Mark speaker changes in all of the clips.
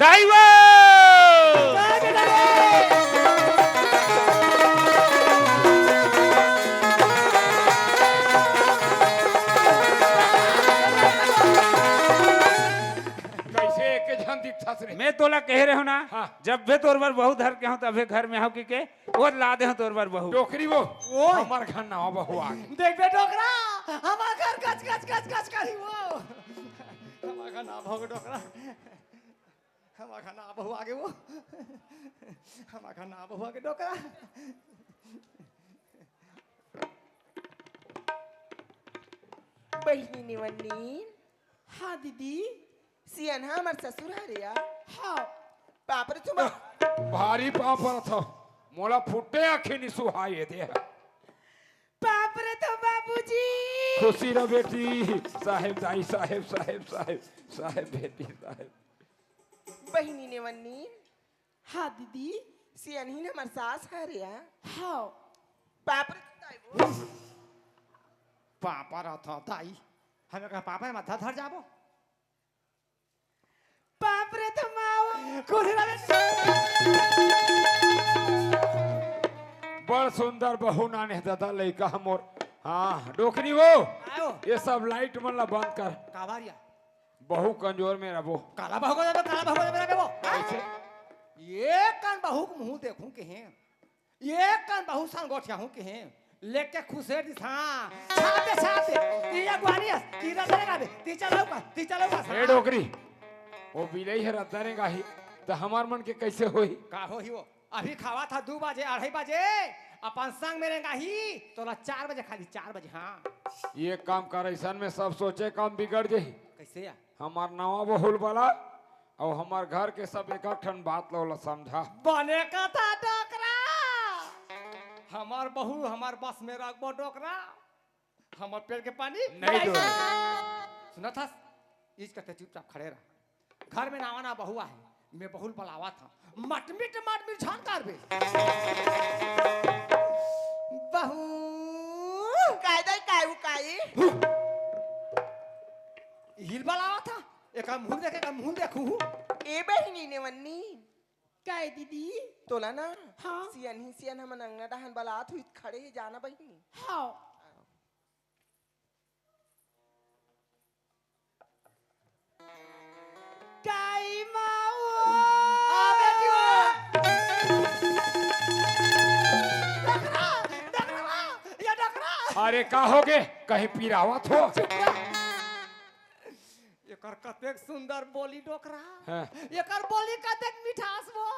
Speaker 1: दैवा मैं तोला कह रहे हो ना। हाँ। जब भी तोर बार बहू धर के हो तबे घर में हो के और ला दे हो तोर बार बहू
Speaker 2: डोकरी वो हमार घर ना हो बहू आ
Speaker 3: देख बे डोकरा हमार घर गच गच गच गच करी वो हमार घर ना बहू डोकरा हमार घर ना बहू आगे वो हमार घर ना बहू आगे डोकरा
Speaker 4: बहिनी निवन्नी।
Speaker 5: हाँ दीदी।
Speaker 4: सियन हाँ हमार ससुर हरिया।
Speaker 5: हाँ
Speaker 4: बाप रे तुम
Speaker 2: भारी पाप था मोला फुटे आखे नि सुहाए दे
Speaker 5: बाप रे तो बाबूजी
Speaker 2: खुशी रह बेटी साहेब दाई साहेब साहेब साहेब साहेब बेटी साहेब
Speaker 4: बहिनी निवन्नी।
Speaker 5: हाँ दीदी।
Speaker 4: सियन ही हमार सास हरिया।
Speaker 5: हाँ
Speaker 4: बाप रे ताई वो
Speaker 3: पापा रहता दाई हमें का पापा माथा धर जाबो
Speaker 5: बाप रे तो माओ
Speaker 3: खुशी रह
Speaker 2: बड़ सुंदर बहू नाने दादा लइका हमर। हाँ डोकरी वो
Speaker 3: आयो
Speaker 2: ये सब लाइट मन ला बंद कर
Speaker 3: कावारिया
Speaker 2: बहू कमजोर में रहो
Speaker 3: काला बहू को दे काला बहू को दे वो
Speaker 2: कैसे
Speaker 3: ये कान बहू को मुंह देखूं के हैं ये कान बहू सन गोठिया हूं के हैं लेके खुशे दिस हां छाते छाते तीया ग्वानियस तीरा करेगा बे ती चलाऊगा
Speaker 2: ए डोकरी वो बिलई है रतरेगा ही तो हमार मन के कैसे होई
Speaker 3: का हो ही वो अभी खावा था 2 बजे 2:30 बजे अपन संग मेरेगा ही तोला 4 बजे खाली 4 बजे हाँ
Speaker 2: ये काम कर ऐसा में सब सोचे काम बिगड़ जाही
Speaker 3: कैसे या
Speaker 2: हमार नवा बहुल वाला और हमार घर के सब एक ठन बात लो समझा
Speaker 3: बने का था डोकरा हमार बहू हमार बस में रखबो डोकरा हमार पेड़ के पानी
Speaker 2: नहीं दो
Speaker 3: सुना था इस करते चुपचाप खड़े रहा घर में नावाना बहुआ है मैं बहुल बुलावा था मटमिट छान कर बे बहू
Speaker 4: काय दई काय उ काय
Speaker 3: हिल बुलावा था एक मुंह देखेगा मुंह देखू
Speaker 4: ए बहिनी निवन्नी।
Speaker 5: काय दीदी।
Speaker 4: तोला ना
Speaker 5: हाँ
Speaker 4: सियन हम नंगना दहन बलात हुई खड़े ही जाना बहिनी।
Speaker 5: हाँ काय माओ
Speaker 3: आ बेटियो डकरा डकरा ये डकरा
Speaker 2: अरे का हो गे कहीं पीरावत हो
Speaker 3: एकर कतेक सुंदर बोली डोकरा
Speaker 2: हाँ।
Speaker 3: एकर बोली कतेक मिठास वो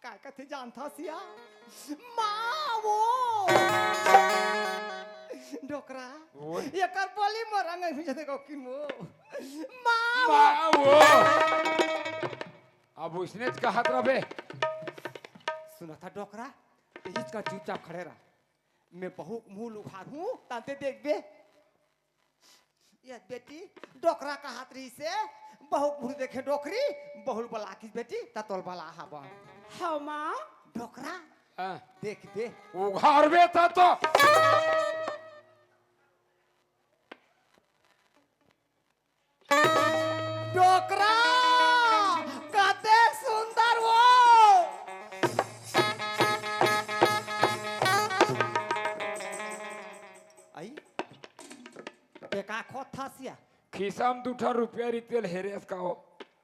Speaker 3: काय कथे जानता सिया माँ वो डोकरा एकर बोली मोरंग भी जते को किन वो माँ
Speaker 2: वो अब उसने कहा था बे
Speaker 3: सुना था डोकरा इसका चुपचाप खड़े रहा मैं बहु मुंह उखाड़ हूँ ताते देख बे ये बेटी डोकरा का हाथ रही से बहु मुंह देखे डोकरी बहुल बला की बेटी ततोल बला हवा
Speaker 5: हाँ माँ
Speaker 3: डोकरा
Speaker 2: हाँ।
Speaker 3: देख दे
Speaker 2: उघार बे था तो
Speaker 3: डोकरा कते सुंदर वो आई बेका खोत था सिया
Speaker 2: खिसाम 2 रुपया रितेल हेरेस का हो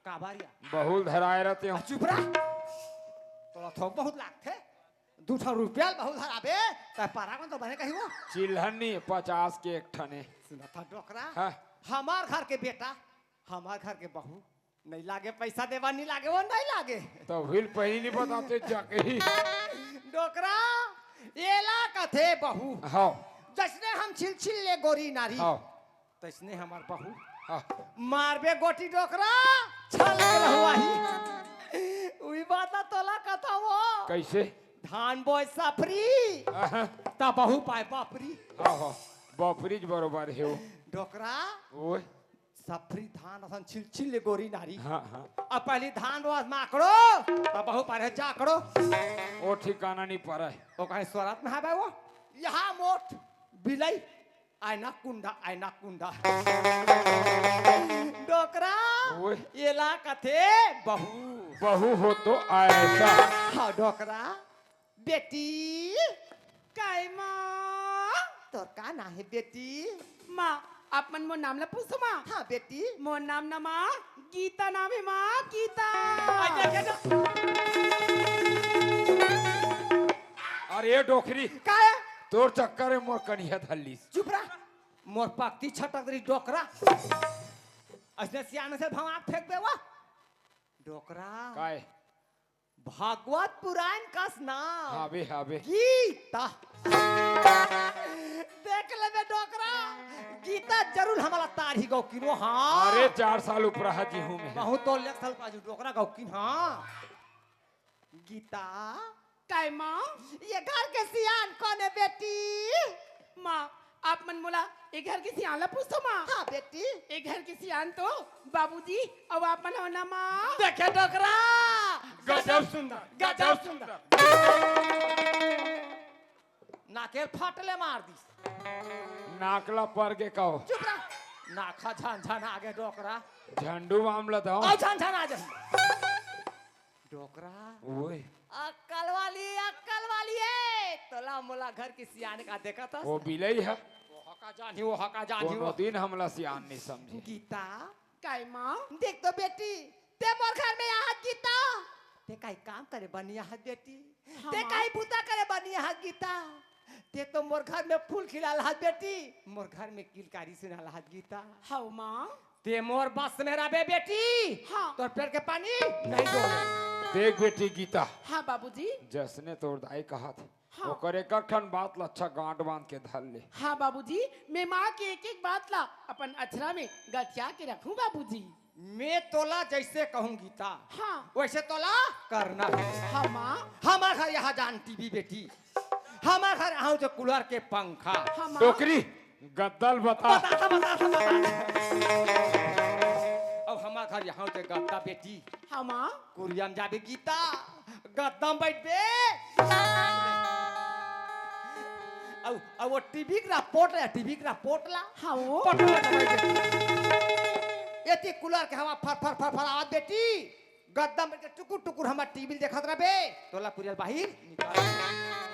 Speaker 3: काबारिया
Speaker 2: बहुल धराए रहते हो
Speaker 3: चुप रह तोला थोक बहुत लागथे 200 रुपया बहुत धराबे त पारा को तो बने कही वो
Speaker 2: चिल्हनी 50 के एक ठने
Speaker 3: सुना था डोकरा
Speaker 2: हाँ।
Speaker 3: हमार घर के बेटा हमार घर के बहू नहीं लागे पैसा देवा नहीं लागे वो नहीं लागे
Speaker 2: तो हिल पहली नहीं बताते जाके ही
Speaker 3: डोकरा एला कथे बहू
Speaker 2: हाँ
Speaker 3: जसने हम छिल ले गोरी नारी
Speaker 2: हाँ
Speaker 3: तसने हमार बहू
Speaker 2: हाँ
Speaker 3: मारबे गोटी डोकरा छल के रहुआ ही उई बात तोला कथा वो
Speaker 2: कैसे
Speaker 3: धान बोय सफरी
Speaker 2: हाँ
Speaker 3: ता बहू पाए बापरी
Speaker 2: हाँ बापरीज बरोबर है वो
Speaker 3: डोकरा
Speaker 2: ओए
Speaker 3: सफरी धान असन छिल ले गोरी नारी
Speaker 2: हाँ हाँ
Speaker 3: अब पहली धान रोज माकड़ो ता बहू पाए जाकड़ो
Speaker 2: वो ठिकाना नहीं पड़ा है
Speaker 3: ओ कहे स्वरात में है वो यहाँ मोट बिलाई आयना कुंडा डोकरा
Speaker 2: ओए
Speaker 3: एला कथे बहू
Speaker 2: बहू हो तो ऐसा।
Speaker 3: हाँ डोकरा बेटी
Speaker 5: काय माँ
Speaker 3: तोर का ना है बेटी
Speaker 5: माँ आप मन मोर नाम ला पूछो माँ
Speaker 3: हाँ बेटी
Speaker 5: मोर नाम ना माँ गीता नाम है माँ गीता
Speaker 2: अरे डोकरी
Speaker 3: का है
Speaker 2: तोर चक्कर में मोर कनिया धल्ली।
Speaker 3: चुप रहा मोर पक्ति छटक रही डोकरा ऐसे सियाने से भवाक फेंक दे वो डोकरा
Speaker 2: काय
Speaker 3: भागवत पुराण का नाम
Speaker 2: हावे हावे
Speaker 3: गीता देख ले बे डोकरा गीता जरूर हमारा तारी गौकिन वो हाँ
Speaker 2: अरे 4 साल ऊपर हाजी हूँ मैं।
Speaker 3: बहुत तो लेख साल का जो डोकरा गौकिन हाँ गीता
Speaker 5: काय माँ
Speaker 3: ये घर के सियान कौन है बेटी
Speaker 5: माँ आप मन मोला एक घर की सियान ला पूछो माँ
Speaker 3: हाँ बेटी
Speaker 5: एक घर की सियान तो बाबूजी अब आप मन हो ना माँ
Speaker 3: देखे डोकरा
Speaker 2: गजब सुंदर
Speaker 3: गजब सुंदर नाकेल फाटले मार दी
Speaker 2: नाकला पर के कहो
Speaker 3: चुप रहा नाखा झान झान आगे डोकरा
Speaker 2: झंडू मामला था।
Speaker 3: आओ झान झान आ जा डोकरा
Speaker 2: ओए
Speaker 3: अक्कल वाली है तोला मोला घर की सियाने का देखा था
Speaker 2: वो बिलई है
Speaker 3: वो हका जानी
Speaker 2: कोनो दिन हमला सियान नहीं समझे।
Speaker 3: गीता
Speaker 5: काय माँ
Speaker 3: देख तो बेटी ते मोर घर में यहाँ गीता ते काई काम करे बनिया हाथ बेटी
Speaker 5: हाँ,
Speaker 3: ते
Speaker 5: माँ।
Speaker 3: काई पूता करे बनिया हाथ गीता ते तो मोर घर में फूल खिला हाथ बेटी मोर घर में किलकारी सुना हाथ गीता
Speaker 5: हाँ माँ
Speaker 3: ते मोर बस में रहे बेटी
Speaker 5: हाँ।
Speaker 3: तो पेड़ के पानी नहीं डोले
Speaker 2: देख बेटी गीता
Speaker 5: हाँ बाबूजी
Speaker 2: जसने तोर दाई कहा था
Speaker 5: हाँ।
Speaker 2: वो करे कखन बात ला अच्छा गांठ बांध के धर ले।
Speaker 5: हाँ बाबूजी मैं माँ की एक एक बात ला अपन अछरा में गठिया के रखूं बाबूजी
Speaker 3: मैं तोला जैसे कहूँ गीता
Speaker 5: हाँ
Speaker 3: वैसे तोला करना है
Speaker 5: हाँ माँ
Speaker 3: हमारे घर यहाँ जान टीवी बेटी हमारे घर यहाँ जो कूलर के पंखा
Speaker 5: हाँ माँ
Speaker 2: डोकरी गद्दल बता।
Speaker 3: अब हमारे घर यहाँ जो गद्दा बेटी
Speaker 5: हाँ माँ
Speaker 3: कुरियम जाबे गीता गद्दम बैठ बे अब वो टीवी का पोर्ट ला
Speaker 5: हाँ वो
Speaker 3: पोर्ट ला ये कूलर के हवा फर फर फर फर आवाज बेटी गद्दम बैठ के टुकुर टुकुर हमार टीवी देखत रहे बे तोला कुरियल बाहिर निकाल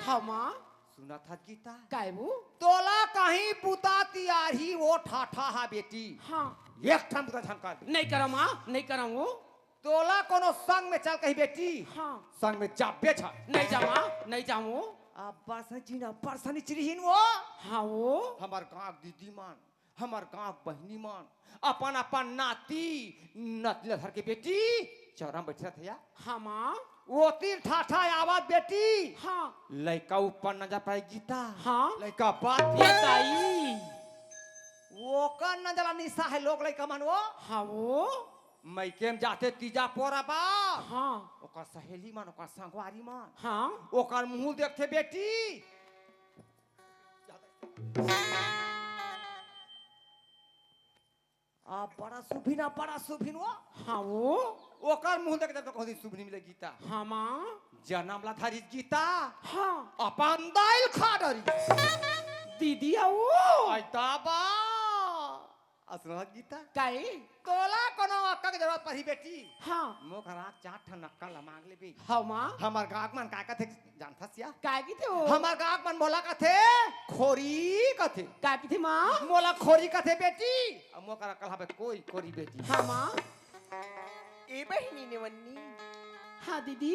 Speaker 5: हाँ माँ
Speaker 3: सुना था गीता
Speaker 5: काय वो
Speaker 3: तोला कहीं पुता तियारी वो ठाठा हा बेटी
Speaker 5: हाँ
Speaker 3: एक ठम पुता झंकार
Speaker 5: नहीं करो माँ नहीं करो वो
Speaker 3: तोला कोनो संग में चल कही बेटी
Speaker 5: हाँ
Speaker 3: संग में जाबे छ
Speaker 5: नहीं जा माँ नहीं जाऊँ वो
Speaker 3: अब बरसा जीना बरसनी चिरहिन वो
Speaker 5: हाँ वो
Speaker 3: हमार गांव दीदी मान हमार गांव बहनी मान अपन अपन नाती नतले धर के बेटी चौरा में बैठा था
Speaker 5: हाँ माँ
Speaker 3: वो तीर ठाठा आवाज बेटी
Speaker 5: हाँ
Speaker 3: लड़का ऊपर न जा पाए गीता
Speaker 5: हाँ
Speaker 3: लड़का बात
Speaker 5: ये ताई
Speaker 3: वो कर न जला निशा है लोग लड़का मान वो
Speaker 5: हाँ वो
Speaker 3: मैके में जाते तीजा पोरा बा
Speaker 5: हाँ
Speaker 3: ओकर सहेली मान ओकर संगवारी मान
Speaker 5: हाँ
Speaker 3: ओकर मुंह देखते बेटी आ बड़ा सुभिन वो
Speaker 5: हाँ वो
Speaker 3: ओकर मुंह देखते तो कहती सुभिन मिले गीता
Speaker 5: हाँ माँ
Speaker 3: जन्म ला धारी गीता
Speaker 5: हाँ
Speaker 3: अपन दाइल खा डरी
Speaker 5: दीदी आओ
Speaker 3: आइता बा असना गीता
Speaker 5: काय
Speaker 3: तोला कोनो अक्का के जरूरत पड़ी बेटी
Speaker 5: हाँ
Speaker 3: मोखरा चार ठन नक्का ला मांग ले बे
Speaker 5: हाँ माँ
Speaker 3: हमार गाग मन का थे जानता सिया
Speaker 5: काय की थे वो
Speaker 3: हमार गाग मन बोला का थे खोरी का थे
Speaker 5: काय की थे माँ
Speaker 3: मोला खोरी का थे बेटी अब मोकरा कल हबे कोई खोरी बेटी
Speaker 5: हाँ माँ
Speaker 4: ए बहिनी नेवन्नी
Speaker 5: हाँ दीदी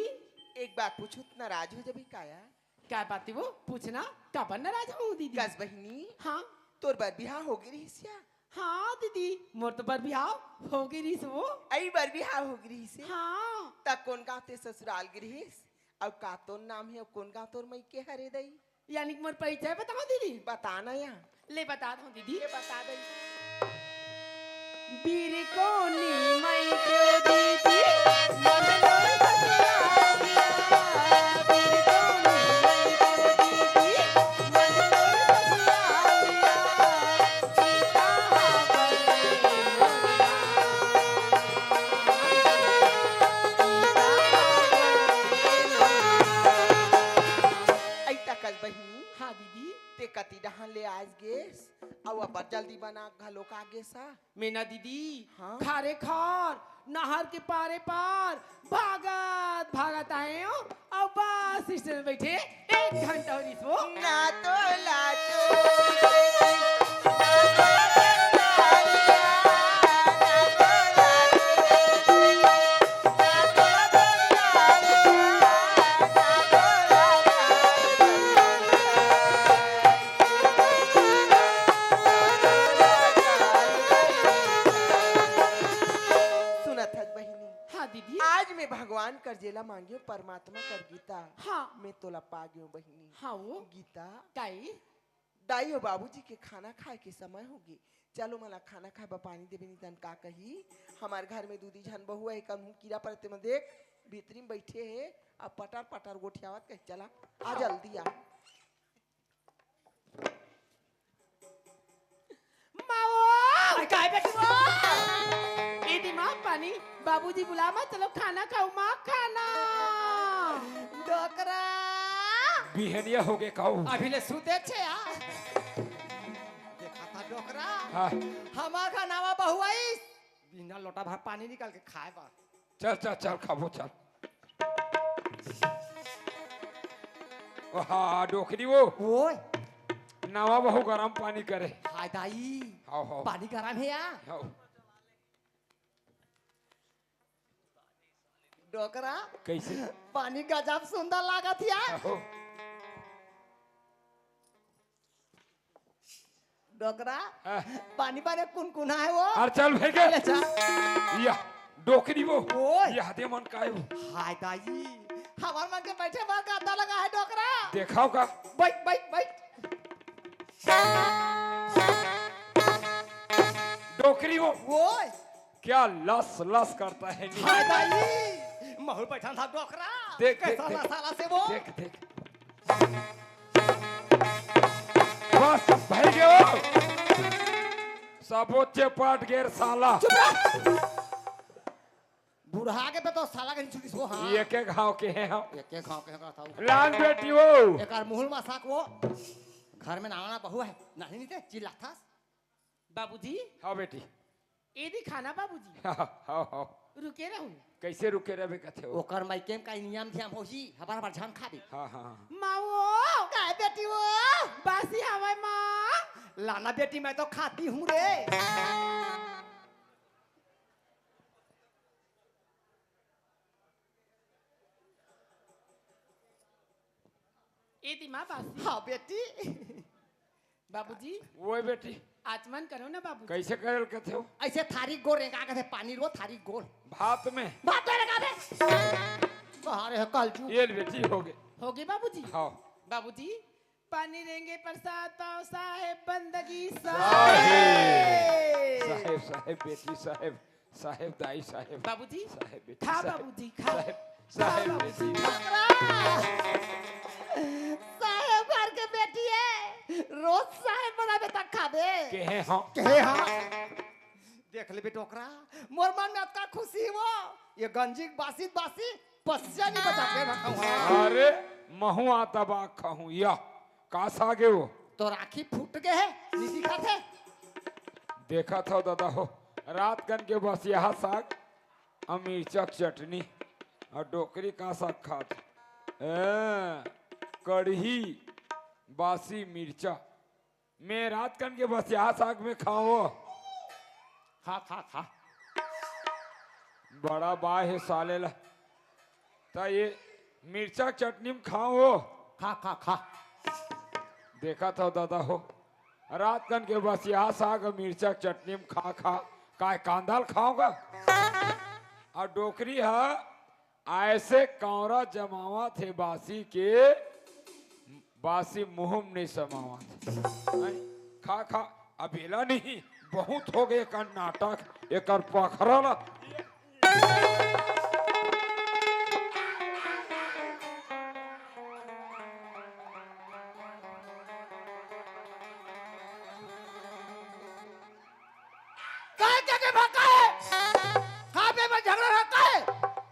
Speaker 4: एक बात पूछू नाराज हो जबी काया
Speaker 5: क्या बात है वो पूछना कब नाराज हूँ दीदी
Speaker 4: गज बहिनी
Speaker 5: हाँ
Speaker 4: तोर बार बिहार हो गई रहिसिया
Speaker 5: हाँ दीदी मोर तो बर बिहाव हो गई रही वो
Speaker 4: आई बार बिहार हो गई से
Speaker 5: हाँ
Speaker 4: ता कौन गाँव ते ससुराल गिरहिस अब का तोर नाम है कौन गाँव तोर मई के हरे दई
Speaker 5: यानी कि मोर परिचय बताओ दीदी
Speaker 4: बताना या
Speaker 5: ले बता दो दीदी
Speaker 4: ये बता दई
Speaker 5: बीर कोनी मई क्यों दीदी मन लोर ससुरालिया बीर कोनी मई क्यों दीदी मन लोर ससुरालिया सीता
Speaker 4: आई ता कज बहिनी
Speaker 5: हाँ दीदी
Speaker 4: ते कति डहान ले आज गेस अब अब जल्दी बना घलो का गेसा
Speaker 5: मेना दीदी
Speaker 4: हाँ?
Speaker 5: खारे खार नहर के पारे पार भागा भागत आए हो और बस स्टेशन में बैठे 1 घंटा हो इसको
Speaker 4: ना तो लाजो सुनत हस बहिनी
Speaker 5: हाँ दीदी
Speaker 4: आज मैं भगवान कर जेला मांगियो परमात्मा कर गीता
Speaker 5: हाँ
Speaker 4: मैं तोला पा गयो बहिनी
Speaker 5: हाँ वो
Speaker 4: गीता
Speaker 5: काई
Speaker 4: दाई और बाबूजी के खाना खाए के समय होगी चलो मला खाना खाए बा पानी देवे नी तन का कही हमारे घर में दूधी झन बहु है कम कीड़ा परते में देख भीतरी में बैठे है अब पटर पटर गोठियावत कह चला आ जल्दी आ
Speaker 5: माओ काय बेटी वो ए दी माँ पानी बाबूजी बुला मत चलो खाना खाओ माँ खाना
Speaker 3: डोकरा
Speaker 2: बिहनिया हो गए काऊ
Speaker 3: अभी ले सुते छे यार देखा था डोकरा
Speaker 2: हाँ
Speaker 3: हमारा नावा बहु आई बिना लोटा भर पानी निकाल के खाए बा
Speaker 2: चल चल चल खाबो चल ओ हाँ डोकरी वो
Speaker 3: ओए
Speaker 2: नवा बहु गरम पानी करे
Speaker 3: हाय दाई
Speaker 2: हाओ हाओ
Speaker 3: पानी गरम है यार
Speaker 2: हाओ
Speaker 3: डोकरा
Speaker 2: कैसे
Speaker 3: पानी गजब सुंदर लागत यार
Speaker 2: हाओ
Speaker 3: डोकरा
Speaker 2: हाँ।
Speaker 3: पानी पानी कुनकुना है वो
Speaker 2: अरे चल भाई के
Speaker 3: ले जा
Speaker 2: या डोकरी वो
Speaker 3: ओए।
Speaker 2: ये हाथे मन का है वो
Speaker 3: हाय दाई हमार मन के बैठे बार गादा लगा है डोकरा
Speaker 2: देखाओ का
Speaker 3: बैठ बैठ बैठ
Speaker 2: डोकरी वो
Speaker 3: ओए
Speaker 2: क्या लस लस करता है नी।
Speaker 3: हाय दाई महल बैठा था डोकरा
Speaker 2: देख,
Speaker 3: कैसा
Speaker 2: देख, देख।
Speaker 3: मसाला से वो
Speaker 2: देख देख बस भाई गयो सबोच्चे पाट गेर साला
Speaker 3: बुढ़ा के पे तो साला के छुटी सो हां
Speaker 2: एक एक घाव के हैं हम
Speaker 3: एक एक खाओ के था
Speaker 2: लान बेटी वो
Speaker 3: एक और मुहल मसाक वो घर में नाना बहू है नहीं नहीं थे चिल्लाता
Speaker 5: बाबूजी
Speaker 2: हाँ बेटी
Speaker 5: ए दी खाना बाबूजी
Speaker 2: हाँ हाँ हाँ
Speaker 5: रुके रहूं
Speaker 2: कैसे रुके रहे कथे हो
Speaker 3: ओकर माइकेम का नियम ध्यान होही हमार हमार झान खा दे
Speaker 2: हाँ हाँ
Speaker 5: माओ
Speaker 3: काय बेटी वो
Speaker 5: बासी हवाई माँ
Speaker 3: लाना बेटी मैं तो खाती हूँ रे
Speaker 5: ए दी माँ बासी
Speaker 3: हाँ बेटी
Speaker 5: बाबूजी
Speaker 2: वो बेटी
Speaker 5: आचमन करो ना बाबूजी
Speaker 2: कैसे करल कथे हो
Speaker 3: ऐसे थारी गोल रेंगा के पानी रो थारी गोल
Speaker 2: भात में
Speaker 3: बात तो लगा बे कहाँ रहे कलजू
Speaker 2: ये बेटी हो गए
Speaker 5: हो गए बाबूजी
Speaker 2: हाँ
Speaker 5: बाबूजी पानी देंगे प्रसाद पाओ साहेब बंदगी
Speaker 2: साहेब साहेब बेटी साहेब साहेब दाई साहेब
Speaker 5: बाबूजी
Speaker 2: साहेब बेटी
Speaker 5: खा
Speaker 2: साहेब,
Speaker 5: बाबूजी खा
Speaker 2: साहेब साहेब बेटी
Speaker 3: साहेब घर के बेटी है रोज साहेब बना बेटा खा दे
Speaker 2: के हैं हाँ
Speaker 3: कहे हाँ देख ले बेटोकरा मोर मन में का खुशी वो ये गंजी बासी बासी पसिया नहीं बचा के रखा हूँ
Speaker 2: अरे महू आता बाग खाऊं या कास आगे वो
Speaker 3: तो राखी फूट गए है नीति खाते
Speaker 2: देखा था दादा हो रात कन के बस यहाँ साग और मिर्चक चटनी और डोकरी का साग खात कढ़ी बासी मिर्चा मैं रात कन के बस यहाँ साग में खाओ
Speaker 3: खा खा खा
Speaker 2: बड़ा बा है साले ला ता ये मिर्चा चटनी में खाओ
Speaker 3: खा खा खा
Speaker 2: देखा था दादा हो रात कन के बस यहाँ साग और मिर्चा चटनी में खा खा काय कांदाल खाओगा और डोकरी है ऐसे कौरा जमावा थे बासी के बासी मुंह में नहीं समावा थे खा खा अबेला नहीं बहुत हो गए का नाटक एक पखरा ला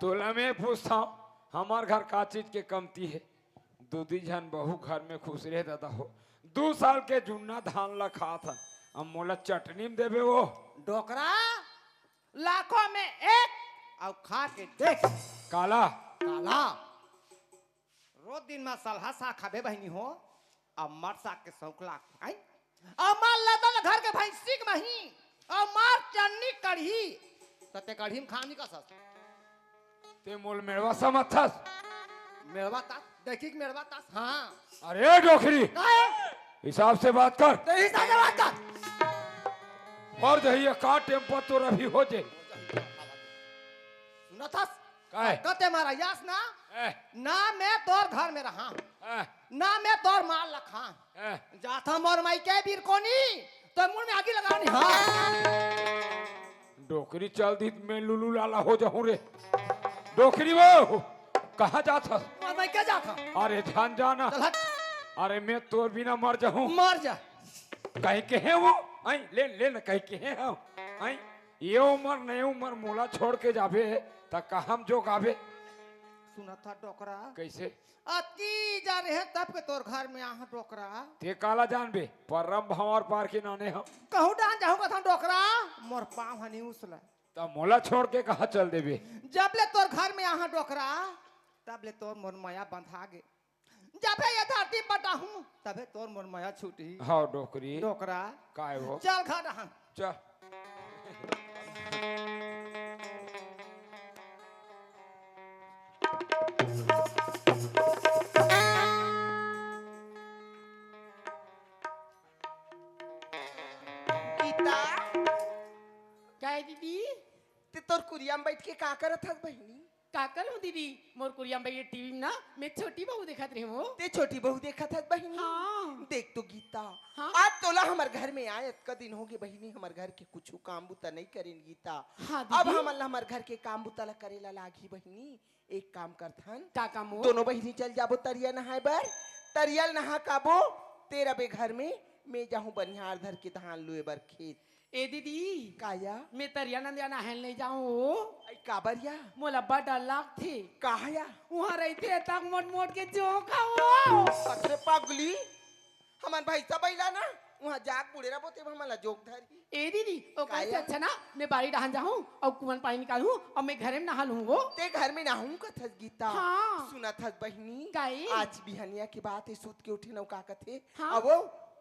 Speaker 2: तोला में पूछता हूँ हमार घर का चीज के कमती है दूधी जन बहू घर में खुश रहे दादा हो 2 साल के जुन्ना धान ला खा था अब मोला चटनी में देवे वो
Speaker 3: डोकरा लाखों में एक और खा के देख
Speaker 2: काला
Speaker 3: काला साला रोज दिन में सलहा सा खाबे बहनी हो अब मर साग के सौकला आई अब मार लदल घर के भैंसी के मही अब मार चन्नी कढ़ी तते कढ़ी में खानी का सस
Speaker 2: ते मोल मेरवा समझथस।
Speaker 3: मेरवा तास देखी मेरवा तास हाँ
Speaker 2: अरे डोकरी
Speaker 3: काहे
Speaker 2: हिसाब से बात कर।
Speaker 3: ते हिसाब से बात कर
Speaker 2: और दहिया का टेम्पो तो अभी हो जाए।
Speaker 3: सुनथस
Speaker 2: काहे
Speaker 3: कते मारा यास ना
Speaker 2: ए,
Speaker 3: ना मैं तोर घर में रहा
Speaker 2: ए,
Speaker 3: ना मैं तोर माल रखा
Speaker 2: ए,
Speaker 3: जाथा मोर माई के बीर कोनी तो मुंह में आगी लगानी हाँ
Speaker 2: डोकरी चल दी मैं लुलू लाला हो जाऊं रे। डोकरी वो कहाँ जाता?
Speaker 3: मोर माई के जाथा
Speaker 2: अरे जान जाना।
Speaker 3: चल हट
Speaker 2: अरे मैं तोर बिना मर जाऊं।
Speaker 3: मर जा
Speaker 2: कहीं के हैं वो आई ले ले न कहीं के हैं हम आई ये उम्र नहीं उम्र मोला छोड़ के जाबे तक हम जो गावे
Speaker 3: सुना था डोकरा
Speaker 2: कैसे
Speaker 3: अति जा रहे हैं तब के तोर घर में यहाँ डोकरा
Speaker 2: ते काला जानबे परम भंवर पार के नाने हम
Speaker 3: कहूँ डान जाऊंगा था डोकरा मोर पाँव हनी उसला
Speaker 2: तब मोला छोड़ के कहाँ चल देबे।
Speaker 3: जब ले तोर घर में यहाँ डोकरा तब ले तोर मोर माया बंधा गे जब ये धरती पटा हूँ तबे तोर मोर माया छूटी
Speaker 2: हाँ डोकरी
Speaker 3: डोकरा
Speaker 2: काय वो
Speaker 3: चल घर रहा
Speaker 2: चल
Speaker 4: गीता
Speaker 5: क्या है दीदी
Speaker 4: ते तोर कुरिया में बैठ के का करत हस बहिनी?
Speaker 5: काकल हूँ दीदी मोर कुरिया में ये टीवी में ना मैं छोटी बहू देखत रही हूँ
Speaker 4: ते छोटी बहू देखत हस बहिनी?
Speaker 5: हाँ।
Speaker 4: देख तो गीता
Speaker 5: हाँ।
Speaker 4: आज तोला हमार घर में आए का दिन हो गए बहिनी हमार घर के कुछ काम बुता नहीं करेन गीता।
Speaker 5: हाँ
Speaker 4: अब
Speaker 5: दीदी
Speaker 4: हम हमार घर के काम बुता ला करेला लागी बहिनी। एक काम करथन
Speaker 5: का काम हो
Speaker 4: दोनों बहिनी चल जाबो तरिया नहाए बर तरियल नहा काबो तेरा बे घर में मैं जाऊं बनिहार धर के धान लुए बर खेत।
Speaker 5: ए दीदी
Speaker 4: काया
Speaker 5: मैं तरिया नंदिया नहल नहीं जाऊँ
Speaker 4: आई काबरिया
Speaker 5: मोला बड़ा लाग थे
Speaker 4: काया
Speaker 5: वहाँ रहते तक मोट मोट के जो खाओ
Speaker 4: अरे पागली हमार भाई सब बैला ना वहाँ जाग पुड़ेरा बोते हमला जोक धरी।
Speaker 5: ए दीदी ओ कैसे
Speaker 4: काया?
Speaker 5: अच्छा ना मैं बाड़ी डहान जाऊँ और कुआं पानी निकालूँ और मैं घर में नहा लूँ वो
Speaker 4: ते घर में नहाऊं कथस गीता।
Speaker 5: हाँ।
Speaker 4: सुना थस बहिनी
Speaker 5: काई?
Speaker 4: आज बिहनिया की बात है सूत के उठे नौका कथे
Speaker 5: हाँ।
Speaker 4: अब वो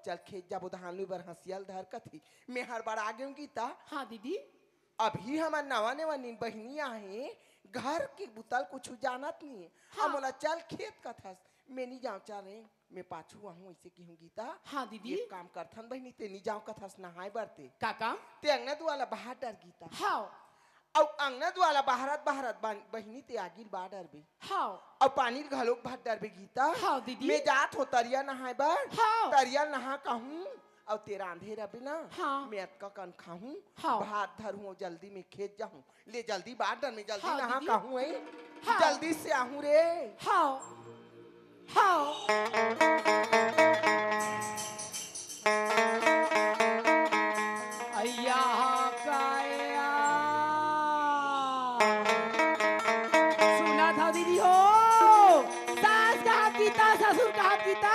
Speaker 4: चल खेत जाबो धान लुए बर हंसियल धर कथी मैं हर बार आ गई गीता।
Speaker 5: हाँ दीदी
Speaker 4: अभी हमार नवा नवा बहनिया है घर के बुतल कुछ जानत नहीं है
Speaker 5: हाँ।
Speaker 4: हम बोला चल खेत कथस मैं नहीं जाऊँ चाह रहे मैं पाछू आहूँ ऐसे की हूँ गीता।
Speaker 5: हाँ दीदी
Speaker 4: एक काम करथन बहनी ते नहीं जाऊँ कथस नहाए बरते
Speaker 5: का काम
Speaker 4: ते अंगना दुआला बाहर डर गीता
Speaker 5: हाँ
Speaker 4: और अंगना दुआला बाहरत बाहरत बहनी ते आगिल बा डर बे
Speaker 5: हाँ
Speaker 4: और पानी घलोक भात डर बे गीता।
Speaker 5: हाँ दीदी
Speaker 4: मैं जात हो तरिया नहाए बर
Speaker 5: हाँ
Speaker 4: तरिया नहा कहूँ और तेरा अंधेरा बिना
Speaker 5: हाँ।
Speaker 4: मैं अतका कन खाऊं
Speaker 5: हाँ।
Speaker 4: भात धरूं जल्दी में खेत जाऊं ले जल्दी बाहर डर में जल्दी
Speaker 5: हाँ,
Speaker 4: नहा
Speaker 5: दीदी।
Speaker 4: कहूं है
Speaker 5: हाँ।
Speaker 4: जल्दी से आहूं रे।
Speaker 5: हाँ हाँ अय्या काया सुना था दीदी हो सास का हाथ कीता ससुर का हाथ कीता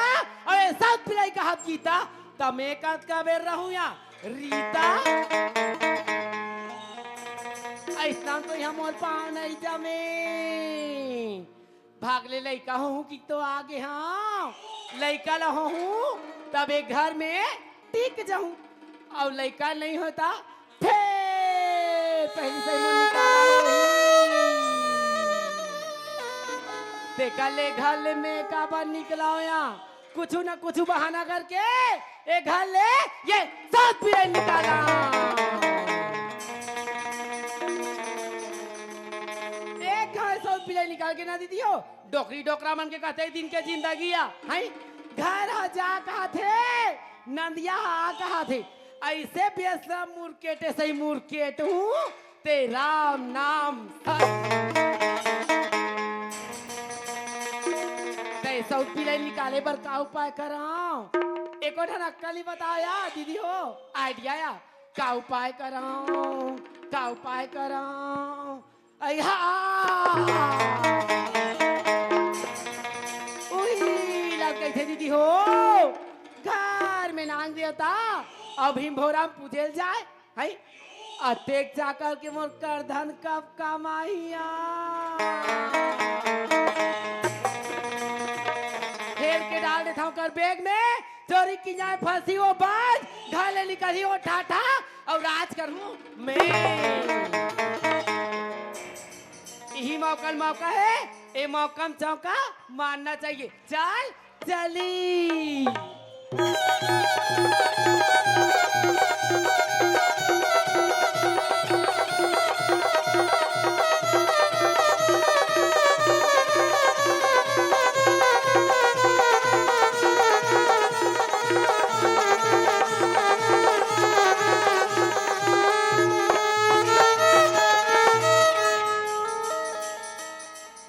Speaker 5: अरे सब पिलाई का हाथ कीता तब मैं कद का बेर रहूं या रीता ऐसा तो यहाँ मोर पाँव नहीं जमे भाग ले लइका हूँ कि तो आगे हाँ लइका ला हूँ तब एक घर में टिक जाऊं और लइका नहीं होता फिर पहले से मन निकाल देखा ले घर में काबा निकला यहाँ कुछ न कुछ बहाना करके एक घर ले ये सब भी निकाला एक घर सब पिले निकाल के ना दीदी हो डोकरी डोकरा मन के कहते दिन के जिंदगी है घर जा कहा थे नंदिया कहा थे ऐसे बेसरा मुर्केटे सही मुर्केट हूँ ते राम नाम सब पिले निकाले बर का उपाय कराऊं एक और अक्कल ही बताओ यार दीदी हो आइडिया या का उपाय कराऊं का उपाय कराऊं अया उही लग गई थे दीदी हो घर में नांग देवता अब हिम भोराम पूजल जाए है अतेक जाकर के मोर कर धन कब कमाइया था कर बैग में चोरी की जाए फंसी वो बाज घर ले निकली वो ठाठा और राज करूं मैं यही मौका है ये मौका चौका मानना चाहिए चल चली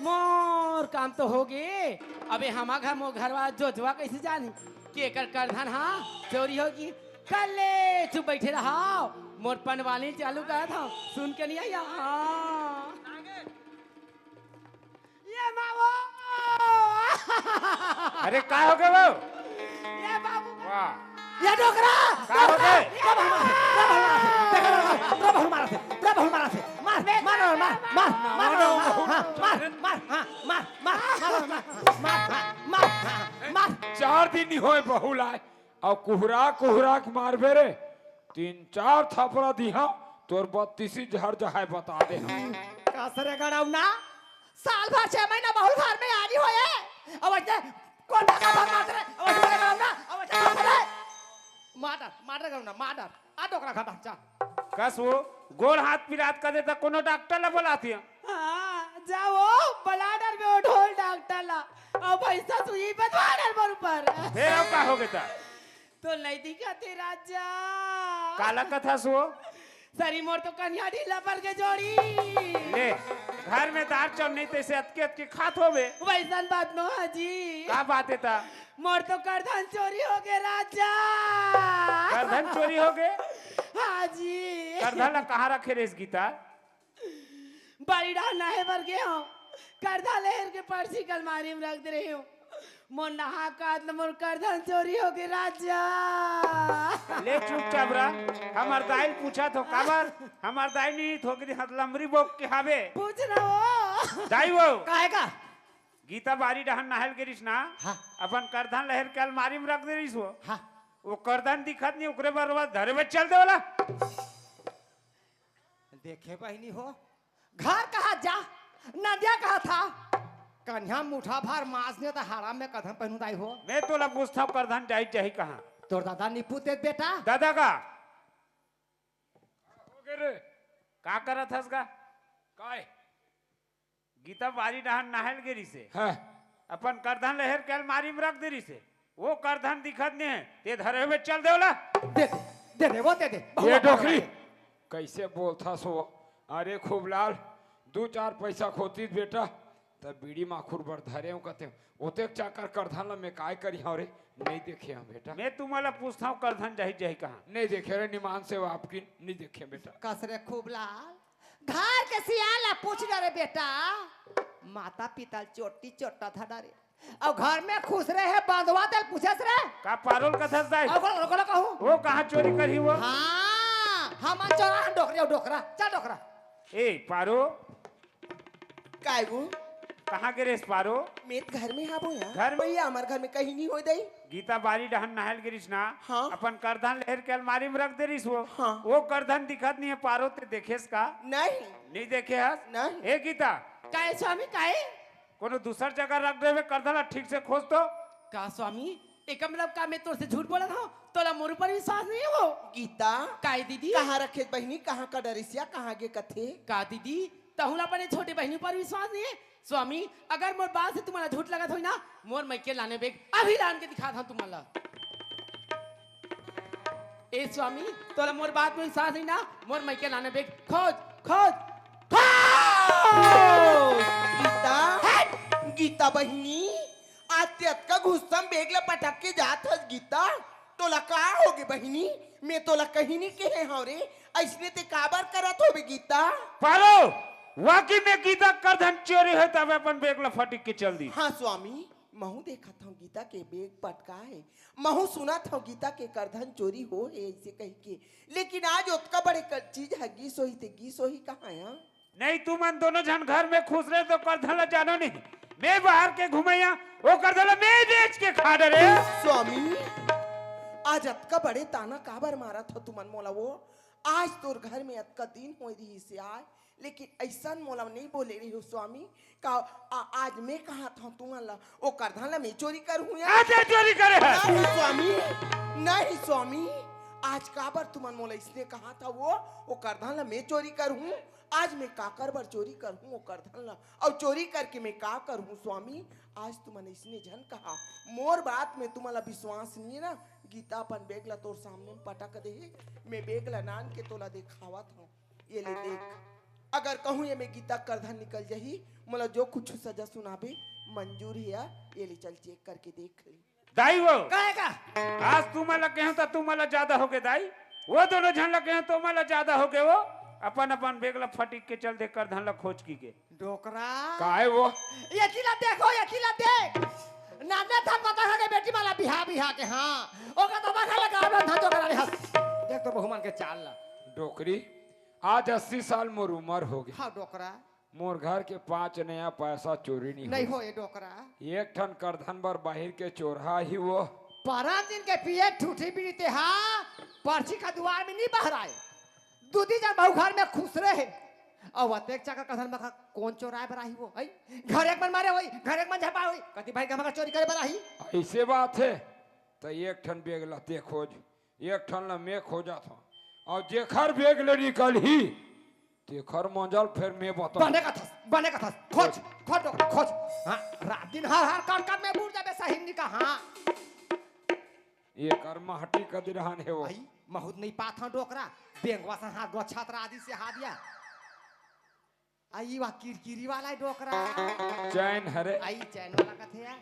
Speaker 5: मोर काम तो हो गए अबे हमा घर मो घरवा जोजवा कैसे जानी कि एकर करधन हाँ चोरी होगी कल ले चुप बैठे रहा मोर पनवाली चालू करा था सुन के नहीं आया हाँ ये मावो
Speaker 1: अरे का हो गए वो
Speaker 5: ये बाबू
Speaker 1: वाह
Speaker 3: ये डोकरा
Speaker 1: का हो गए
Speaker 2: चार दिन ही होए बहू लाए और कुहरा कुहरा के मारबे रे 3-4 थपड़ा दिहा तोर 32 झड़ जाए बता दे हम
Speaker 3: कासरे गड़ाउना साल भर 6 महीना बहुल घर में आनी होए अब अजे कौन का भाग मार रे अब अजे गड़ाउना अब अजे मार गड़ाउना मार आ डोकरा खाता जा
Speaker 1: कस वो गोड़ हाथ पिरात कर देता कोनो डॉक्टर ला बुलाती है
Speaker 5: हाँ जाओ ब्लाडर में ढोल डॉक्टर ला और पैसा सुई बदवाडर पर ऊपर
Speaker 1: फिर अब का हो गया
Speaker 5: तो नहीं दिखाते राजा
Speaker 1: काला कथा सो
Speaker 5: सरी मोर तो कन्या ढीला पर के जोड़ी
Speaker 1: ले घर में दार चल नहीं तैसे अतके अतके खात होवे
Speaker 5: वैसन बात नो हाजी
Speaker 1: का बात है ता
Speaker 5: मोर तो करधन चोरी हो गए राजा
Speaker 1: करधन चोरी हो गए
Speaker 5: हाजी
Speaker 1: करधन ला कहाँ रखे रे इस गीता
Speaker 5: बड़ी डाल नाहे भर गए हो करधा लहर के पर्ची कलमारी में रख दे रही हूँ मोर नहा काट मोर करधन चोरी हो गए राजा
Speaker 1: ले चुपचाप रहा हमार दाई पूछा तो काबर हमार दाई नहीं थोकरी हाथ लमरी बोक के हावे
Speaker 5: पूछ रहा हो
Speaker 1: दाई वो
Speaker 3: काहे का
Speaker 1: गीता बारी डहन नहल गिरिस ना
Speaker 3: हाँ।
Speaker 1: अपन करधन लहर के अलमारी में रख दे रही वो
Speaker 3: हाँ
Speaker 1: वो करधन दिखत नहीं ओकरे बरवा धरे में चल दे वाला
Speaker 3: देखे बहनी हो घर कहा जा नदिया कहा था कन्या मुठा भर मांस ने तो हाराम में कदम पहनुदाई हो
Speaker 1: मैं तो ला पूछता हूँ करधन जाई चाहिए कहाँ
Speaker 3: तोर दादा निपू ते बेटा
Speaker 1: दादा का
Speaker 2: हो गए रे
Speaker 1: का करत हस का
Speaker 2: काय
Speaker 1: गीता बारी डहन नहल गिरी से
Speaker 2: है
Speaker 1: अपन करधन लहर के अलमारी में रख दे रही से वो करधन दिखत नहीं है ते धरे में चल दे वाला
Speaker 3: दे वो दे
Speaker 2: ये डोकरी कैसे बोलता सो अरे खूब लाल 2-4 पैसा खोती बेटा तब बीड़ी माखुर बर धरे हूँ कहते ओते चाकर करधन ला में काय करी हाँ रे नहीं देखे हम बेटा
Speaker 1: मैं तुम्हारा पूछता हूँ करधन जाही जाही कहाँ
Speaker 2: नहीं देखे रे निमान से वो आपकी नहीं देखे बेटा
Speaker 3: कसरे खूब लाल घर के सियाला पूछ रे बेटा माता पिता चोटी चोटा था डरे और घर में खुश रहे बांधवा दल पूछस रे
Speaker 1: का पारोल कथा जाए
Speaker 3: और बोलो कहूं
Speaker 1: वो कहाँ चोरी करी वो
Speaker 3: हां हम चोरा डोकरा चल डोकरा
Speaker 1: ए पारो
Speaker 4: काय वो
Speaker 1: कहाँ गिरे पारो
Speaker 4: मैं घर में हाबो या
Speaker 1: घर में?
Speaker 4: भैया हमारे घर में कहीं नहीं हो दई
Speaker 1: गीता बारी डहन नहल गिरिस ना
Speaker 4: हाँ।
Speaker 1: अपन करधन लहर के अलमारी में रख दे रही वो
Speaker 4: हाँ।
Speaker 1: वो करधन दिखत नहीं है पारो ते देखेस का
Speaker 4: नहीं
Speaker 1: नहीं देखे हस
Speaker 4: नहीं।
Speaker 1: ए गीता
Speaker 5: काहे स्वामी काहे
Speaker 1: कोनो दूसर जगह रख दे करधन ला ठीक से खोज तो
Speaker 5: का स्वामी एक मतलब का मैं तोर से झूठ बोला था तोला मोर पर विश्वास नहीं हो
Speaker 4: गीता
Speaker 5: काहे दीदी
Speaker 4: कहाँ रखे बहनी कहाँ का डरिसिया कहाँ गे कथे
Speaker 5: का दीदी तहुला अपने छोटे बहनी पर विश्वास नहीं है स्वामी अगर मोर बात से तुम्हारा झूठ लगा था ना मोर मैके लाने बेग अभी लान के दिखा था तुम्हारा ए स्वामी तोला मोर बात में विश्वास नहीं ना मोर मैके लाने बेग खोज खोज
Speaker 4: गीता गीता बहनी आत्यत का घुस्सम बेगला पटक के जात हस गीता तोला का होगे बहनी मैं तोला कहीं नहीं कहे हौरे ऐसने ते काबर करत होबे गीता
Speaker 1: पारो वाकई में गीता करधन चोरी है तब अपन बेगला फटिक के चल दी
Speaker 4: हाँ स्वामी महू देखा था गीता के बेग पटका है महू सुना था गीता के करधन चोरी हो है ऐसे कह के लेकिन आज उतका बड़े चीज है गीस होई ते गीस होई कहाँ है
Speaker 1: नहीं तुम दोनों जन घर में खुश रहे तो करधन ला जानो नहीं मैं बाहर के घुमैया वो कर दला मैं बेच के खा डरे।
Speaker 4: स्वामी आज अतका बड़े ताना काबर मारा था तुमन मोला वो आज तोर घर में अतका दिन हो रही से आए लेकिन ऐसा मोला नहीं बोले रही हो स्वामी का आज मैं कहा था तुमन ला ओ करधा ला मैं चोरी करूँ या
Speaker 1: आते चोरी करे है
Speaker 4: नहीं स्वामी नहीं स्वामी आज काबर तुमन मोला इसने कहा था वो करधा ला मैं चोरी करूँ आज मैं काकर बर चोरी करूँ वो करधन ला और चोरी करके मैं का करूँ स्वामी आज तुमने इसने जन कहा मोर बात में तुम्हारा विश्वास नहीं है ना गीता अपन बेगला तोर सामने में पटक दे मैं बेगला नान के तोला दिखावा था ये ले देख अगर कहूँ ये मैं गीता करधन निकल जाही मोला जो कुछ सजा सुनाबे मंजूर है ये ले चल चेक करके देख ले
Speaker 1: दाई वो
Speaker 5: कहेगा
Speaker 1: आज तू मला कहे तो तू मला ज्यादा हो गए दाई वो दोनों झन ला कहे तो मला ज्यादा हो गए वो अपन अपन बेगला फटिक के चल दे कर धन ला खोज की के
Speaker 3: डोकरा
Speaker 2: काहे वो
Speaker 3: ये किला देखो ये किला देख नाना था पता है कि बेटी वाला बिहा के हाँ ओका तो बाखा लगा था तो करा हंस देख तो बहुमान के चाल ला
Speaker 2: डोकरी आज 80 साल मोर उम्र हो गई
Speaker 3: हाँ डोकरा
Speaker 2: मोर घर के 5 नया पैसा चोरी नहीं
Speaker 3: हो ये डोकरा
Speaker 2: एक ठन करधन बर बाहिर के चोरहा ही वो
Speaker 3: परम दिन के पिए ठूठी बीते हाँ पर्ची का दुआर में नहीं बहराए दूधी जब बहु घर में खुश रहे और वतेक चाका कथन में कौन चोराए बराही वो है घर एक मन मारे होई घर एक मन झपा होई कति भाई का चोरी करे बराही
Speaker 2: ऐसे बात है तो एक ठन बेग ला ते खोज एक ठन ला मैं खोजा था और जेखर बेग ले निकल ही तेखर मंजल फिर मैं बता
Speaker 3: बने का था खोज खोज खोज हाँ रात दिन हर कर में बूढ़ जाबे सही का हाँ
Speaker 2: ये कर्मा हटी का दिरहान है वो
Speaker 3: भाई बहुत नहीं पात हाँ डोकरा बेंगवा से हाथ गो छात्र आदि से हाथ दिया आई वा किरकिरी वाला है डोकरा
Speaker 2: चैन हरे
Speaker 3: आई चैन वाला कथे यार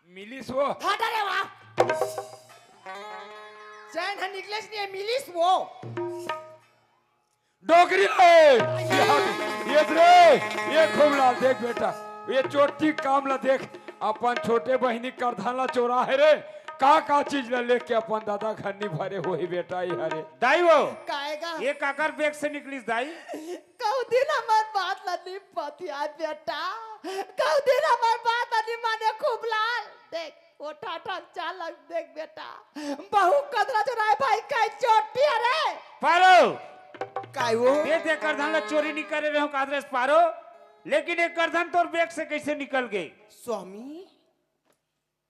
Speaker 2: मिलिस वो
Speaker 3: हट रे वाह चैन है निकलेस नहीं है मिलिस वो
Speaker 2: डोकरी ये रे ये खूब लाल देख बेटा ये चोटी काम ला देख अपन छोटे बहिनी करधान ला चोरा है रे का चीज ला लेके अपन दादा घर नहीं भरे हो ही बेटा ये हरे
Speaker 1: दाई वो
Speaker 3: काएगा
Speaker 1: ये काकर बेग से निकलिस दाई
Speaker 3: कहू दिन हमार बात ला नहीं पतिया बेटा कहू दिन हमार बात ला नहीं माने खूब लाल देख वो टाटा चालक देख बेटा बहु कदरा चुराए भाई का चोटी अरे
Speaker 1: पारो
Speaker 4: काय वो
Speaker 1: दे दे कर धन ला चोरी नहीं करे रहो कादरेस पारो लेकिन एक करधन तोर बेग से कैसे निकल गई
Speaker 4: स्वामी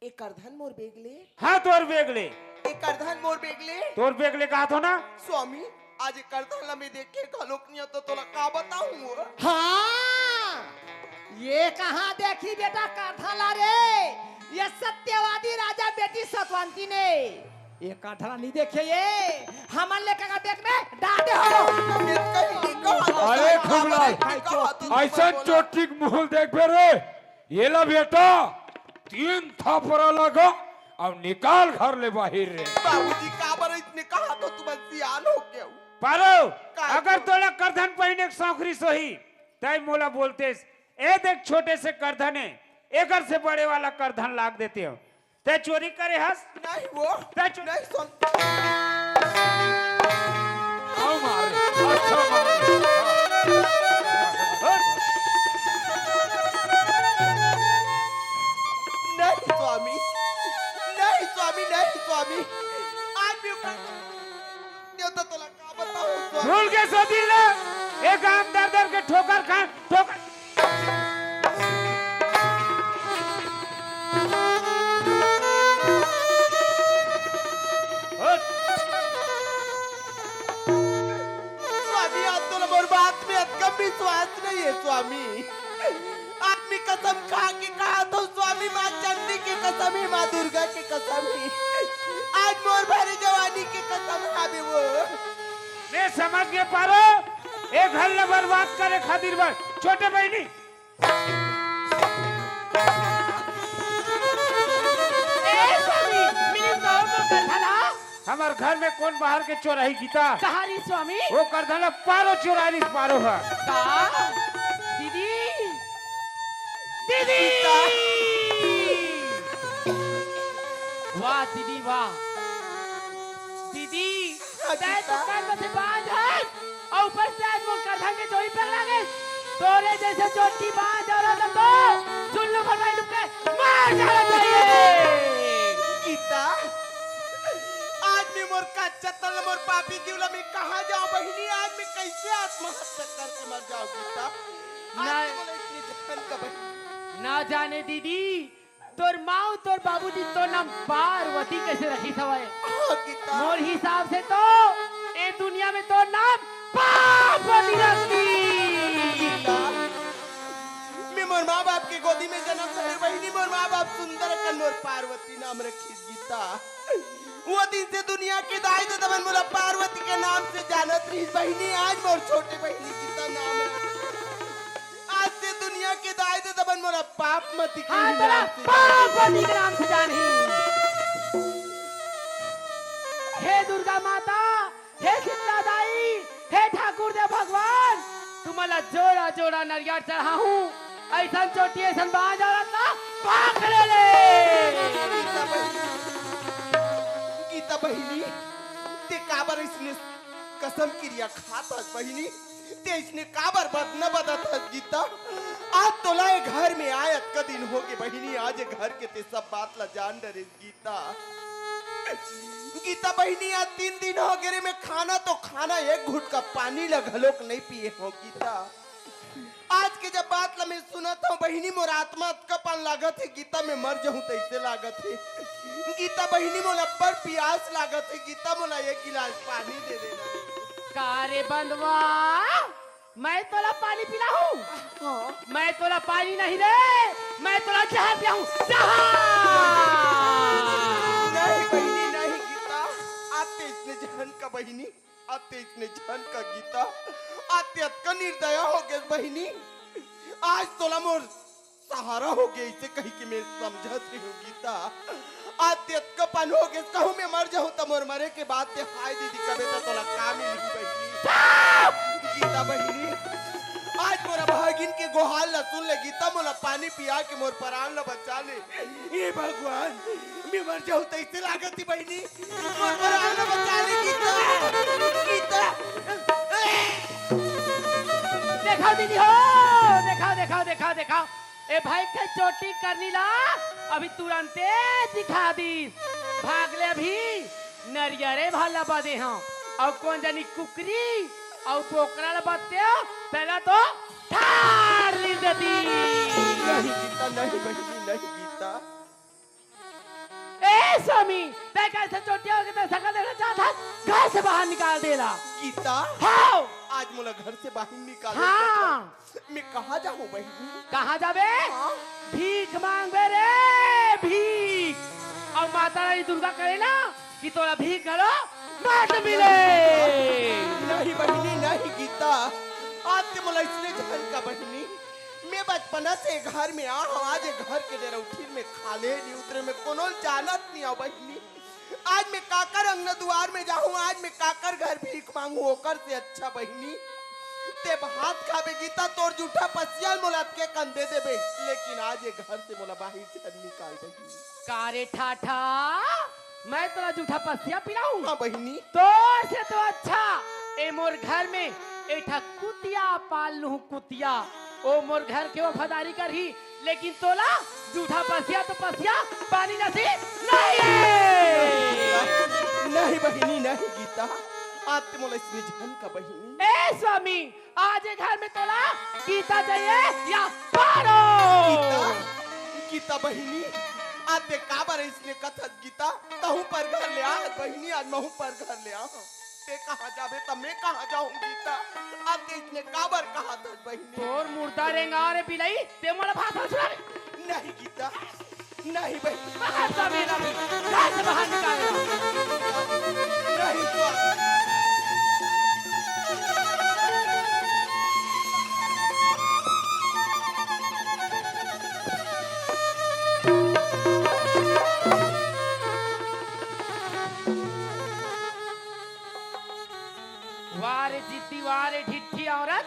Speaker 4: एक करधन मोर बेगले
Speaker 1: हाँ तोर बेग ले
Speaker 4: एक करधन मोर बेगले
Speaker 1: तोर बेग ले कहा था ना
Speaker 4: स्वामी आज एक करधन ला मैं देख के घलोक नहीं तो तोला का बताऊं
Speaker 3: हाँ ये कहाँ देखी बेटा काठा रे ये सत्यवादी राजा बेटी सतवंती ने ये काठा नहीं देखे ये हमन लेकर का देख में डांटे हो
Speaker 2: अरे खूब लाल ऐसा चोटी मुंह देख बे रे ये ला बेटा 3 थापरा लगा अब निकाल घर ले बाहर रे
Speaker 4: बाबूजी का बर इतने कहा तो तुम सियान हो गए
Speaker 1: पारो अगर तोला करधन पहिने सौखरी सोही तय मोला बोलते ए देख छोटे से करधन है एकर से बड़े वाला करधन लाग देते हो ते चोरी करे हस
Speaker 4: नहीं वो नहीं सुन
Speaker 2: आओ मार अच्छा मार
Speaker 4: नहीं स्वामी नहीं स्वामी नहीं स्वामी आज भी देवता तोला का बताऊं स्वामी
Speaker 1: भूल के सो दिल ले एक आम दर दर के ठोकर खा ठोकर
Speaker 4: स्वामी आज तोला मोर बात में अतकम विश्वास नहीं है स्वामी आदमी कसम खा के कहा तो स्वामी माँ चंडी की कसम ही माँ दुर्गा की कसम ही आज मोर भरी जवानी की कसम खाबे वो
Speaker 1: मैं समझ के पारो एक हल्ला बर्बाद करे खातिर बस छोटे बहनी हमार घर में कौन बाहर के चोराही गीता
Speaker 5: कहानी स्वामी
Speaker 1: वो करधन पारो चोरानी पारो है
Speaker 5: का दीदी दीदी वाह दीदी वाह दीदी
Speaker 4: हाँ,
Speaker 5: तय तो
Speaker 4: गीता।
Speaker 5: कर में से बाज है और ऊपर से आज मोर करधन के चोरी पर लागे तोरे जैसे चोटी बांध और तो चुल्लू भरवाई डूब के मार जाना चाहिए।
Speaker 4: गीता आज मैं मोर का चतल मोर पापी दिवला में कहाँ जाऊं बहिनी, आज मैं कैसे आत्महत्या करके मर जाऊं गीता। आज
Speaker 5: ना-
Speaker 4: बोले इतनी जहन का बहिनी।
Speaker 5: ना जाने दीदी तोर माँ तोर बाबूजी तो नाम पार्वती कैसे रखी सवाए।
Speaker 4: हाँ गीता
Speaker 5: मोर हिसाब से तो ए दुनिया में तो नाम पार्वती रखी।
Speaker 4: गीता मैं मोर माँ बाप के गोदी में जन्म ले बहिनी, मोर माँ बाप सुंदर कन मोर पार्वती नाम रखी गीता। वो दिन से दुनिया के दाई तो तमन मोला पार्वती के नाम से जानत रही बहिनी, आज मोर छोटे बहिनी गीता नाम रखी। आज से दुनिया के दाई तो तमन मोला पाप मती के
Speaker 5: हाँ
Speaker 4: ही
Speaker 5: तोरा
Speaker 4: नाम से
Speaker 5: पार्वती के नाम से जानी। हे दुर्गा माता, हे शीतला दाई, हे ठाकुर देव भगवान, तुम्हारा जोड़ा जोड़ा नरियर चढ़ा हूँ। ऐसा चोटी ऐसा बाज औरत ना पकड़ ले।
Speaker 4: गीता बहिनी, गीता बहिनी ते काबर इसने कसम क्रिया खाता बहिनी, ते इसने काबर बद न बदत गीता। आज तोला ये घर में आयत का दिन हो गए बहिनी, आज ये घर के ते सब बात ला जान डरे गीता। गीता बहिनी आज 3 दिन हो गए रे, मैं खाना तो खाना एक घुट का पानी ला घलोक नहीं पिए हो गीता। आज के जब बात ला मैं सुनत हूँ बहिनी, मोर आत्मा कपन लागत है गीता, मैं मर जाऊं तो ऐसे लागत है गीता। बहिनी मोला पर प्यास लागत है गीता, मोला एक गिलास पानी दे देना।
Speaker 5: कारे बंदवा, मैं तोला पानी पिला हूँ।
Speaker 4: हाँ
Speaker 5: मैं तोला पानी नहीं रे, मैं तोला जहर पिया हूँ। जहर।
Speaker 4: नहीं बहिनी नहीं गीता, आते इसने जहन का बहिनी, आते इसने जहन का गीता, आते अतका निर्दया हो गए बहिनी। आज तोला मोर सहारा हो गया इसे कही कि मैं समझत रही हूँ गीता। आते अतका पन हो गए, कहूँ मैं मर जाऊँ तो मोर मरे के बाद ते हाय दीदी कबे तो तोला काम ही नहीं बहिनी। गीता बहिनी आज मोरा भागिन के गोहाल ला सुन ले गीता, मोला पानी पिया के मोर प्राण ला बचा ले। ये भगवान मैं मर जाऊं तो ऐसे लागत ही बहिनी, मोर प्राण ला बचा ले गीता। गीता
Speaker 5: देखा दीदी हो, देखा देखा देखा देखा ए भाई के चोटी करनी ला अभी तुरंते दिखा दी। भाग ले अभी नरियरे भाला बदे हाँ और कौन जानी कुकरी और पोकरा ला बदते हो पहला तो ठार ली देती।
Speaker 4: नहीं गीता नहीं बहिनी नहीं गीता।
Speaker 5: ए स्वामी ते कैसे चोटी हो गई ते सकल देखना चाहता घर से बाहर निकाल देला।
Speaker 4: गीता
Speaker 5: हाँ
Speaker 4: आज मोला घर से बाहर निकाल।
Speaker 5: हाँ
Speaker 4: मैं कहाँ जाऊँ बहिनी?
Speaker 5: कहाँ जाबे?
Speaker 4: हाँ?
Speaker 5: भीख मांगे रे भीख। और माता रानी दुर्गा करे ना कि तोरा भीख करो मत मिले।
Speaker 4: नहीं बहिनी नहीं गीता, आज से मोला इसने जहन का बहिनी। मैं बचपना से घर में आ हूँ, आज ये घर के डेरा उठीर में खाले नहीं उतरे में कोनो जानत नहीं आ बहिनी। आज मैं काकर अंगना द्वार में जाऊँ, आज मैं काकर घर भीख मांगू ओकर से अच्छा बहिनी ते भात खाबे गीता, तोर जूठा पसियाल मोला के कंधे देबे, लेकिन आज ये घर से मोला बाहर से निकाल बहिनी।
Speaker 5: कारे ठाठा मैं तोरा जूठा पसिया पिलाऊं?
Speaker 4: हाँ बहिनी
Speaker 5: तोर से तो अच्छा ए मोर घर में एठा कुतिया पाल लूं कुतिया, ओ मोर घर के वफादारी करही, लेकिन तोला जूठा पसिया तो पसिया पानी नसीब नहीं।
Speaker 4: नहीं बहिनी नहीं गीता, आज ते मोला इसने जहन का बहिनी।
Speaker 5: ए स्वामी आज ये घर में तोला गीता चाहिए या पारो?
Speaker 4: गीता गीता बहिनी आज ते काबर इसने कथत गीता, तहु पर घर ले आ बहिनी, आज महू पर घर ले आ। ते कहाँ जाबे तब मैं कहाँ जाऊँ गीता, आज ते इसने काबर कहा था बहिनी।
Speaker 5: तोर मुर्दा रेंगा रे बिलाई ते मोला भाषा सुना।
Speaker 4: नहीं गीता नहीं बहिनी
Speaker 5: बाहर जा मेरा भी घर से बाहर निकाल।
Speaker 4: नहीं स्वामी।
Speaker 5: वारे जिद्दी वारे ढिट्ठी औरत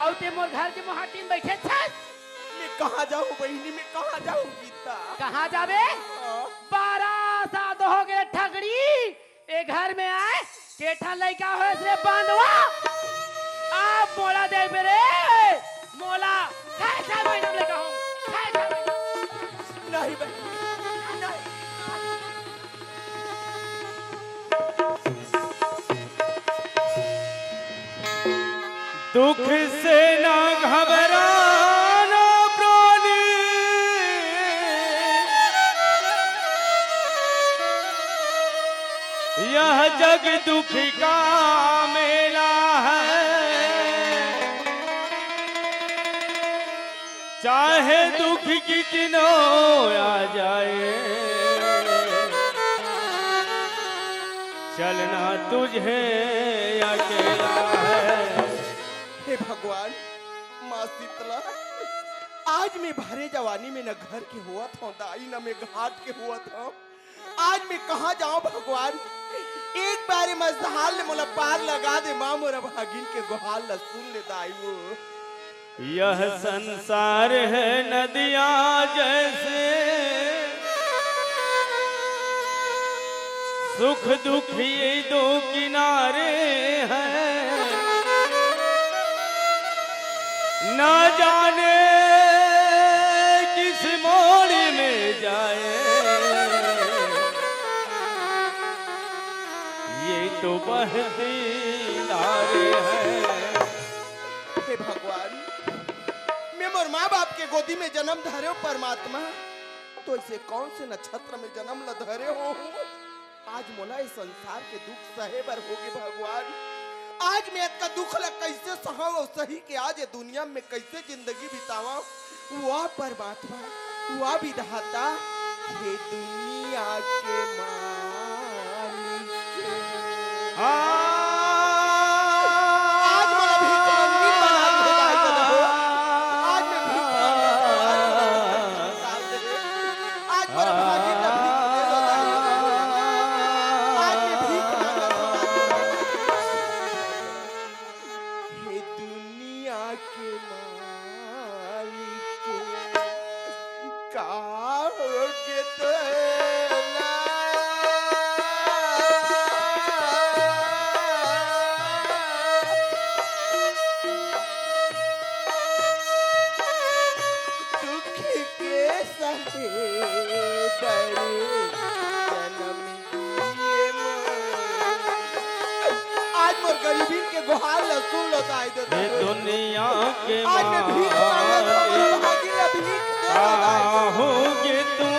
Speaker 5: और ते मोर घर के मोहाटी में बैठे छस।
Speaker 4: मैं कहाँ जाऊँ बहिनी, मैं कहाँ जाऊँ गीता।
Speaker 5: कहाँ जाबे?
Speaker 4: हाँ?
Speaker 5: 12 साल तो हो गए ठगड़ी ए घर में आए केठा लड़का हो रे बांधवा आप मोला दे मेरे मोला कैसा महीना में लेकर हूँ
Speaker 4: नहीं बहन नहीं।
Speaker 6: दुख से ना घबराना प्राणी, यह जग दुखी का मेला है। चाहे दुख की किनो आ जाए, चलना तुझे अकेला है।
Speaker 4: हे भगवान, माँ शीतला, आज मैं भरे जवानी में न घर के हुआ था दाई न मैं घाट के हुआ था। आज मैं कहाँ जाऊँ भगवान? एक बार मजहाल ने मोला पार लगा दे माँ, मोरा भागिन के गुहाल न सुन ले दाई वो।
Speaker 6: यह संसार है नदियाँ जैसे, सुख दुख ये दो किनारे हैं। न जाने किस मोड़ में जाए, ये तो बहती धारे हैं।
Speaker 4: हे भगवान, मैं मोर माँ बाप के गोदी में जन्म धरे हो परमात्मा, तो इसे कौन से नक्षत्र में जन्म ल धरे हो? आज मोला इस संसार के दुख सहे बर होगे भगवान। आज मैं इतना दुख लग कैसे सहाऊं और सही के आज ये दुनिया में कैसे जिंदगी बितावा? वाह परमात्मा, वाह विधाता, हे दुनिया के मालिक। आज मोला भीख मंगी बना दे दाई दादा हो। आज मैं भीख मांगता हूँ, आज मोरा भागी न भीख दे दो दाई दादा। आज मैं भीख मांगता हूँ। हे दुनिया के मालिक, का होगे तोला? दुख के सहे बड़े जन्म दिए मोर। आज मोर गरीबी के गुहार ल सुन लो दाई दादा।
Speaker 6: ये दुनिया के
Speaker 4: आज मैं भीख मांगता हूँ, भागी न भीख दे दो दाई दादा।
Speaker 6: होगे तुम